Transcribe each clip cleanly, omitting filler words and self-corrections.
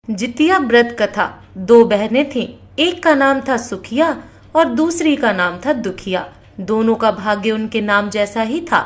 जितिया व्रत कथा। दो बहनें थीं, एक का नाम था सुखिया और दूसरी का नाम था दुखिया। दोनों का भाग्य उनके नाम जैसा ही था।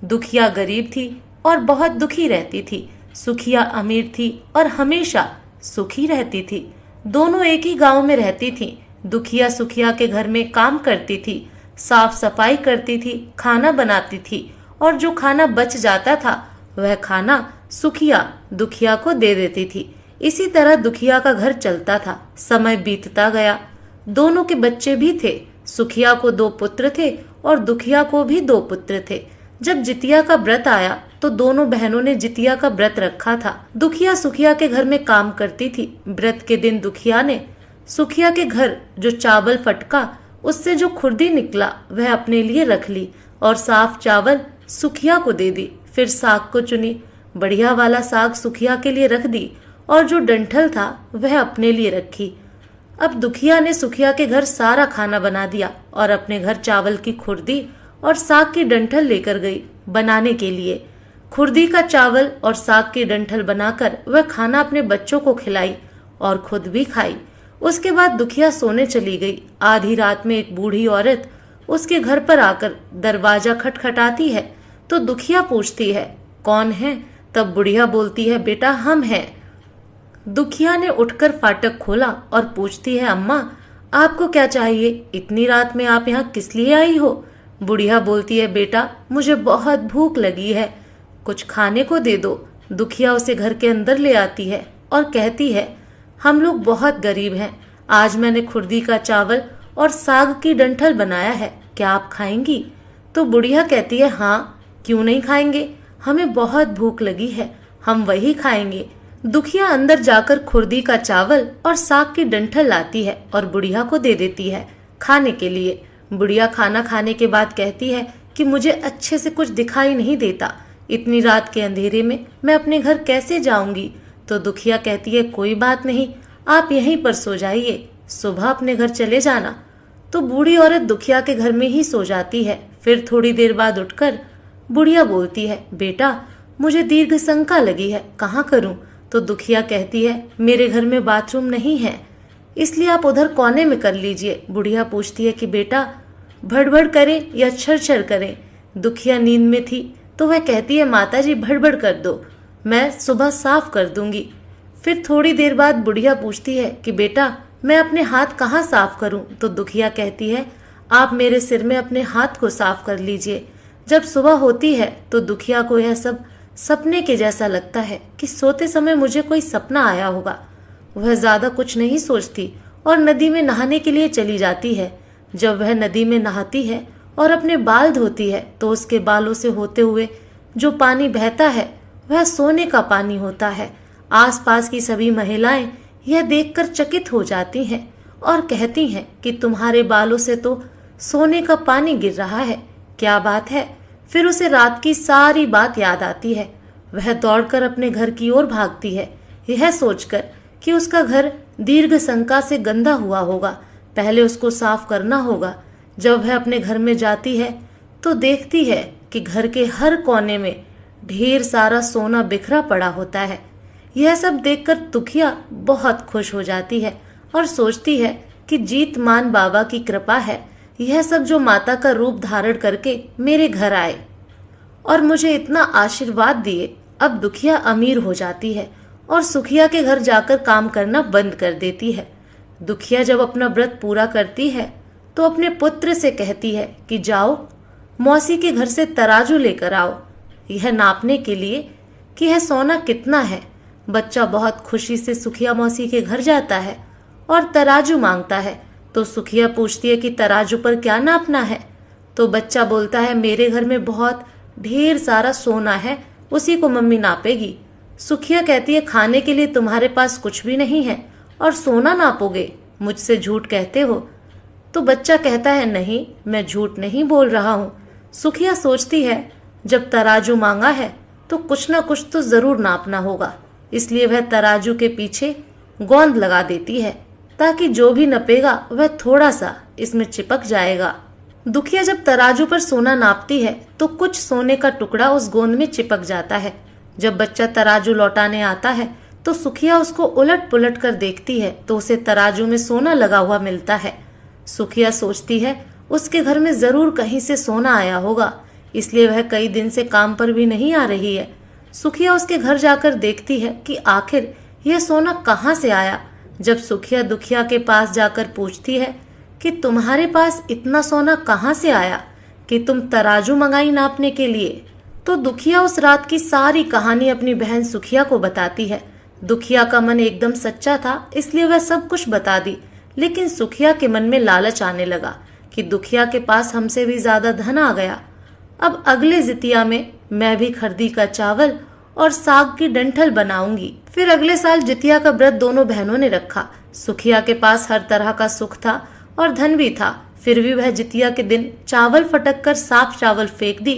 दुखिया गरीब थी और बहुत दुखी रहती थी। सुखिया अमीर थी और हमेशा सुखी रहती थी। दोनों एक ही गांव में रहती थीं। दुखिया सुखिया के घर में काम करती थी, साफ सफाई करती थी, खाना बनाती थी और जो खाना बच जाता था वह खाना सुखिया दुखिया को दे देती थी। इसी तरह दुखिया का घर चलता था। समय बीतता गया। दोनों के बच्चे भी थे। सुखिया को 2 पुत्र थे और दुखिया को भी 2 पुत्र थे। जब जितिया का व्रत आया तो दोनों बहनों ने जितिया का व्रत रखा था। दुखिया सुखिया के घर में काम करती थी। व्रत के दिन दुखिया ने सुखिया के घर जो चावल फटका उससे जो खुर्दी निकला वह अपने लिए रख ली और साफ चावल सुखिया को दे दी। फिर साग को चुनी। बढ़िया वाला साग सुखिया के लिए रख दी और जो डंठल था वह अपने लिए रखी। अब दुखिया ने सुखिया के घर सारा खाना बना दिया और अपने घर चावल की खुर्दी और साग की डंठल लेकर गई बनाने के लिए। खुर्दी का चावल और साग की डंठल बनाकर वह खाना अपने बच्चों को खिलाई और खुद भी खाई। उसके बाद दुखिया सोने चली गई। आधी रात में एक बूढ़ी औरत उसके घर पर आकर दरवाजा खटखटाती है तो दुखिया पूछती है, कौन है? तब बुढ़िया बोलती है, बेटा हम हैं। दुखिया ने उठकर फाटक खोला और पूछती है, अम्मा आपको क्या चाहिए? इतनी रात में आप यहाँ किस लिए आई हो? बुढ़िया बोलती है, बेटा मुझे बहुत भूख लगी है, कुछ खाने को दे दो। दुखिया उसे घर के अंदर ले आती है और कहती है, हम लोग बहुत गरीब हैं, आज मैंने खुर्दी का चावल और साग की डंठल बनाया है, क्या आप खाएंगी? तो बुढ़िया कहती है, हाँ क्यों नहीं खाएंगे, हमें बहुत भूख लगी है, हम वही खाएंगे। दुखिया अंदर जाकर खुर्दी का चावल और साग की डंठल लाती है और बुढ़िया को दे देती है खाने के लिए। बुढ़िया खाना खाने के बाद कहती है कि मुझे अच्छे से कुछ दिखाई नहीं देता, इतनी रात के अंधेरे में मैं अपने घर कैसे जाऊंगी? तो दुखिया कहती है, कोई बात नहीं, आप यहीं पर सो जाइए, सुबह अपने घर चले जाना। तो बूढ़ी औरत दुखिया के घर में ही सो जाती है। फिर थोड़ी देर बाद उठकर बुढ़िया बोलती है, बेटा मुझे दीर्घ शंका लगी है, कहाँ करूं? तो दुखिया कहती है, मेरे घर में बाथरूम नहीं है, इसलिए आप उधर कोने में कर लीजिए। बुढ़िया पूछती है कि बेटा भड़बड़ करें या छरछर करें? दुखिया नींद में थी तो वह कहती है, माता जी भड़बड़ कर दो, मैं सुबह साफ कर दूंगी। फिर थोड़ी देर बाद बुढ़िया पूछती है कि बेटा मैं अपने हाथ कहाँ साफ करूं? तो दुखिया कहती है, आप मेरे सिर में अपने हाथ को साफ कर लीजिए। जब सुबह होती है तो दुखिया को यह सब सपने के जैसा लगता है कि सोते समय मुझे कोई सपना आया होगा। वह ज्यादा कुछ नहीं सोचती और नदी में नहाने के लिए चली जाती है। जब वह नदी में नहाती है और अपने बाल धोती है तो उसके बालों से होते हुए जो पानी बहता है वह सोने का पानी होता है। आसपास की सभी महिलाएं यह देखकर चकित हो जाती हैं और कहती हैं कि तुम्हारे बालों से तो सोने का पानी गिर रहा है, क्या बात है? फिर उसे रात की सारी बात याद आती है। वह दौड़कर अपने घर की ओर भागती है, यह सोचकर कि उसका घर दीर्घ शंका से गंदा हुआ होगा, पहले उसको साफ करना होगा। जब वह अपने घर में जाती है तो देखती है कि घर के हर कोने में ढेर सारा सोना बिखरा पड़ा होता है। यह सब देखकर दुखिया बहुत खुश हो जाती है और सोचती है कि जीतमान बाबा की कृपा है, यह सब जो माता का रूप धारण करके मेरे घर आए और मुझे इतना आशीर्वाद दिए। अब दुखिया अमीर हो जाती है और सुखिया के घर जाकर काम करना बंद कर देती है। दुखिया जब अपना व्रत पूरा करती है तो अपने पुत्र से कहती है कि जाओ मौसी के घर से तराजू लेकर आओ, यह नापने के लिए कि यह सोना कितना है। बच्चा बहुत खुशी से सुखिया मौसी के घर जाता है और तराजू मांगता है। तो सुखिया पूछती है कि तराजू पर क्या नापना है? तो बच्चा बोलता है, मेरे घर में बहुत ढेर सारा सोना है, उसी को मम्मी नापेगी। सुखिया कहती है, खाने के लिए तुम्हारे पास कुछ भी नहीं है और सोना नापोगे, मुझसे झूठ कहते हो? तो बच्चा कहता है, नहीं मैं झूठ नहीं बोल रहा हूँ। सुखिया सोचती है जब तराजू मांगा है तो कुछ ना कुछ तो जरूर नापना होगा, इसलिए वह तराजू के पीछे गोंद लगा देती है ताकि जो भी नपेगा वह थोड़ा सा इसमें चिपक जाएगा। दुखिया जब तराजू पर सोना नापती है तो कुछ सोने का टुकड़ा उस गोंद में चिपक जाता है। जब बच्चा तराजू लौटाने आता है तो सुखिया उसको उलट पुलट कर देखती है तो उसे तराजू में सोना लगा हुआ मिलता है। सुखिया सोचती है उसके घर में जरूर कहीं से सोना आया होगा, इसलिए वह कई दिन से काम पर भी नहीं आ रही है। सुखिया उसके घर जाकर देखती है कि आखिर यह सोना कहाँ से आया। जब सुखिया दुखिया के पास जाकर पूछती है कि तुम्हारे पास इतना सोना कहाँ से आया कि तुम तराजू मंगाई नापने के लिए, तो दुखिया उस रात की सारी कहानी अपनी बहन सुखिया को बताती है। दुखिया का मन एकदम सच्चा था, इसलिए वह सब कुछ बता दी। लेकिन सुखिया के मन में लालच आने लगा कि दुखिया के पास हमसे भी ज्यादा धन आ गया। अब अगले जितिया में मैं भी खरदी का चावल और साग की डंठल बनाऊंगी। फिर अगले साल जितिया का व्रत दोनों बहनों ने रखा। सुखिया के पास हर तरह का सुख था और धन भी था, फिर भी वह जितिया के दिन चावल फटक कर साफ चावल फेंक दी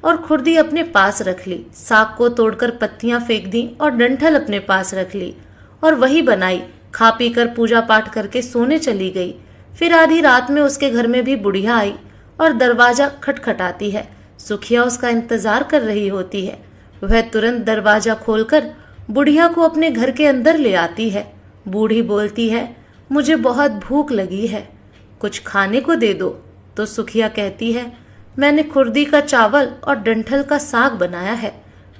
और खुरदी अपने पास रख ली। साग को तोड़कर पत्तियां फेंक दी और डंठल अपने पास रख ली और वही बनाई। खा पी कर पूजा पाठ करके सोने चली गई। फिर आधी रात में उसके घर में भी बुढ़िया आई और दरवाजा खटखटाती है। सुखिया उसका इंतजार कर रही होती है। वह तुरंत दरवाजा खोलकर बुढ़िया को अपने घर के अंदर ले आती है। बूढ़ी बोलती है, मुझे बहुत भूख लगी है, कुछ खाने को दे दो। तो सुखिया कहती है, मैंने खुरदी का चावल और डंठल का साग बनाया है।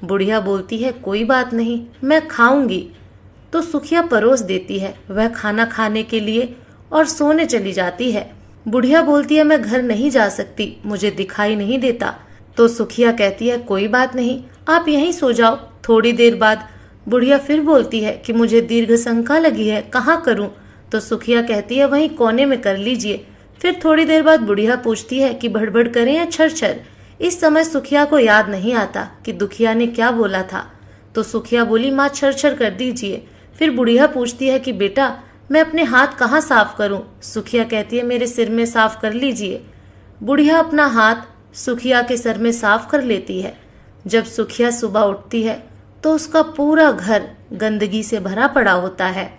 बुढ़िया बोलती है, कोई बात नहीं, मैं खाऊंगी। तो सुखिया परोस देती है। वह खाना खाने के लिए और सोने चली जाती है। बुढ़िया बोलती है, मैं घर नहीं जा सकती, मुझे दिखाई नहीं देता। तो सुखिया कहती है, कोई बात नहीं, आप यहीं सो जाओ। थोड़ी देर बाद बुढ़िया फिर बोलती है कि मुझे दीर्घ शंका लगी है, कहाँ करूं? तो सुखिया कहती है, वहीं कोने में कर लीजिए। फिर थोड़ी देर बाद बुढ़िया पूछती है कि भड़बड़ करें या छरछर। इस समय सुखिया को याद नहीं आता कि दुखिया ने क्या बोला था। तो सुखिया बोली, माँ छरछर कर दीजिए। फिर बुढ़िया पूछती है कि बेटा मैं अपने हाथ कहाँ साफ करूं? सुखिया कहती है, मेरे सिर में साफ कर लीजिए। बुढ़िया अपना हाथ सुखिया के सर में साफ कर लेती है। जब सुखिया सुबह उठती है तो उसका पूरा घर गंदगी से भरा पड़ा होता है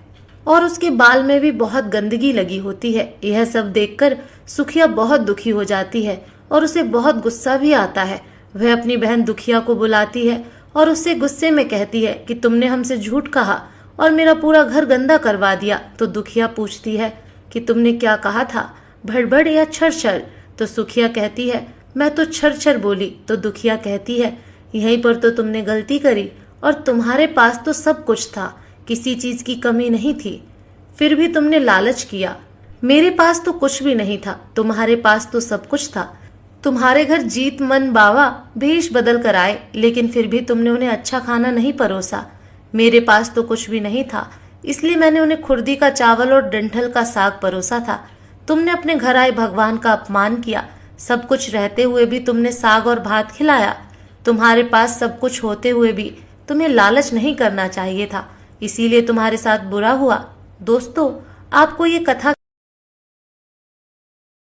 और उसके बाल में भी बहुत गंदगी लगी होती है। यह सब देखकर सुखिया बहुत दुखी हो जाती है और उसे बहुत गुस्सा भी आता है। वह अपनी बहन दुखिया को बुलाती है और उससे गुस्से में कहती है कि तुमने हमसे झूठ कहा और मेरा पूरा घर गंदा करवा दिया। तो दुखिया पूछती है कि तुमने क्या कहा था, भड़बड़ या छरछर? तो सुखिया कहती है, मैं तो छरछर बोली। तो दुखिया कहती है, यहीं पर तो तुमने गलती करी और तुम्हारे पास तो सब कुछ था, किसी चीज की कमी नहीं थी, फिर भी तुमने लालच किया। मेरे पास तो कुछ भी नहीं था, तुम्हारे पास तो सब कुछ था। तुम्हारे घर जीत मन बावा भेष बदल कर आए, लेकिन फिर भी तुमने उन्हें अच्छा खाना नहीं परोसा। मेरे पास तो कुछ भी नहीं था, इसलिए मैंने उन्हें खुरदी का चावल और डंठल का साग परोसा था। तुमने अपने घर आए भगवान का अपमान किया। सब कुछ रहते हुए भी तुमने साग और भात खिलाया। तुम्हारे पास सब कुछ होते हुए भी तुम्हें लालच नहीं करना चाहिए था, इसीलिए तुम्हारे साथ बुरा हुआ। दोस्तों, आपको ये कथा